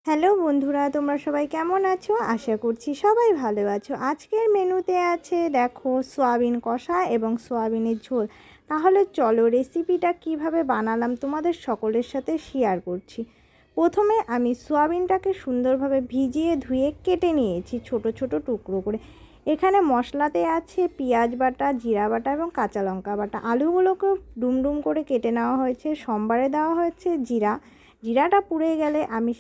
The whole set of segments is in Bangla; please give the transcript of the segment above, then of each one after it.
হ্যালো বন্ধুরা, তোমরা সবাই কেমন আছো? আশা করছি সবাই ভালো আছো। আজকের মেনুতে আছে দেখো সয়াবিন কষা এবং সয়াবিনের ঝোল। তাহলে চলো রেসিপিটা কিভাবে বানালাম তোমাদের সকলের সাথে শেয়ার করছি। প্রথমে আমি সয়াবিনটাকে সুন্দরভাবে ভিজিয়ে ধুয়ে কেটে নিয়েছি ছোট ছোট টুকরো করে। এখানে মশলাতে আছে পেঁয়াজ বাটা, জিরা বাটা এবং কাঁচা লঙ্কা বাটা। আলুগুলোকেও ডুমডুম করে কেটে নেওয়া হয়েছে। সম্বারে দেওয়া হয়েছে জিরাটা পুড়ে গেলে আমি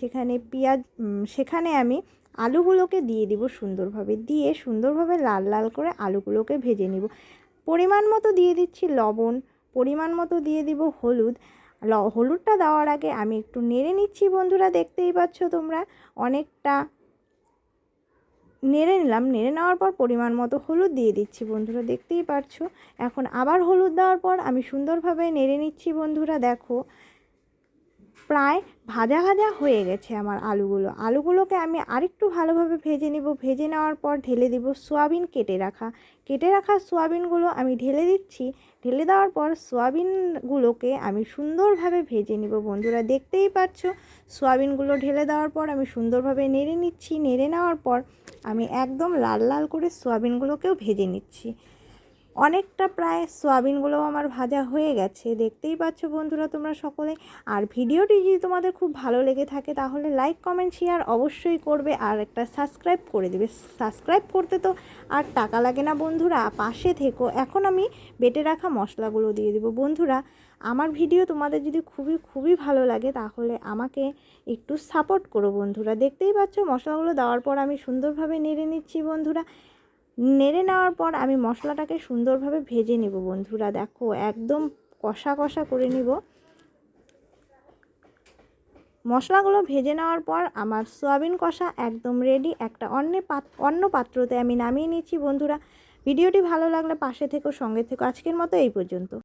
সেখানে আমি আলুগুলোকে দিয়ে দিব সুন্দরভাবে লাল লাল করে আলুগুলোকে ভেজে নিব। পরিমাণ মতো দিয়ে দিচ্ছি লবণ, পরিমাণ মতো দিয়ে দিব হলুদ। হলুদটা দেওয়ার আগে আমি একটু নেড়ে নিচ্ছি বন্ধুরা, দেখতেই পাচ্ছ তোমরা। অনেকটা নেড়ে নিলাম, নেড়ে নেওয়ার পর পরিমাণ মতো হলুদ দিয়ে দিচ্ছি বন্ধুরা, দেখতেই পাচ্ছো। এখন আবার হলুদ দেওয়ার পর আমি সুন্দরভাবে নেড়ে নিচ্ছি বন্ধুরা। দেখো প্রায় ভাজা ভাজা হয়ে গেছে আমার আলুগুলোকে আমি আরেকটু ভালোভাবে ভেজে নিব। ভেজে নেওয়ার পর ঢেলে দিব সয়াবিন কেটে রাখা সয়াবিনগুলো আমি ঢেলে দিচ্ছি। ঢেলে দেওয়ার পর সয়াবিনগুলোকে আমি সুন্দরভাবে ভেজে নিব বন্ধুরা, দেখতেই পাচ্ছ। সয়াবিনগুলো ঢেলে দেওয়ার পর আমি সুন্দরভাবে নেড়ে নিচ্ছি। নেড়ে নেওয়ার পর আমি একদম লাল লাল করে সয়াবিনগুলোকেও ভেজে নিচ্ছি। অনেকটা প্রায় সয়াবিনগুলোও আমার ভাজা হয়ে গেছে, দেখতেই পাচ্ছ বন্ধুরা তোমরা সকলে। আর ভিডিওটি যদি তোমাদের খুব ভালো লেগে থাকে তাহলে লাইক কমেন্ট শেয়ার অবশ্যই করবে, আর একটা সাবস্ক্রাইব করে দেবে। সাবস্ক্রাইব করতে তো আর টাকা লাগে না বন্ধুরা, পাশে থেকো। এখন আমি বেটে রাখা মশলাগুলো দিয়ে দেবো বন্ধুরা। আমার ভিডিও তোমাদের যদি খুবই ভালো লাগে তাহলে আমাকে একটু সাপোর্ট করো বন্ধুরা, দেখতেই পাচ্ছ। মশলাগুলো দেওয়ার পর আমি সুন্দরভাবে নেড়ে নিচ্ছি বন্ধুরা। নেড়ে নেওয়ার পর আমি মশলাটাকে সুন্দরভাবে ভেজে নেব বন্ধুরা। দেখো একদম কষা কষা করে নিব। মশলাগুলো ভেজে নেওয়ার পর আমার সয়াবিন কষা একদম রেডি। একটা অন্য পাত্রতে আমি নামিয়ে নিচ্ছি বন্ধুরা। ভিডিওটি ভালো লাগলে পাশে থেকো, সঙ্গে থেকো। আজকের মতো এই পর্যন্ত।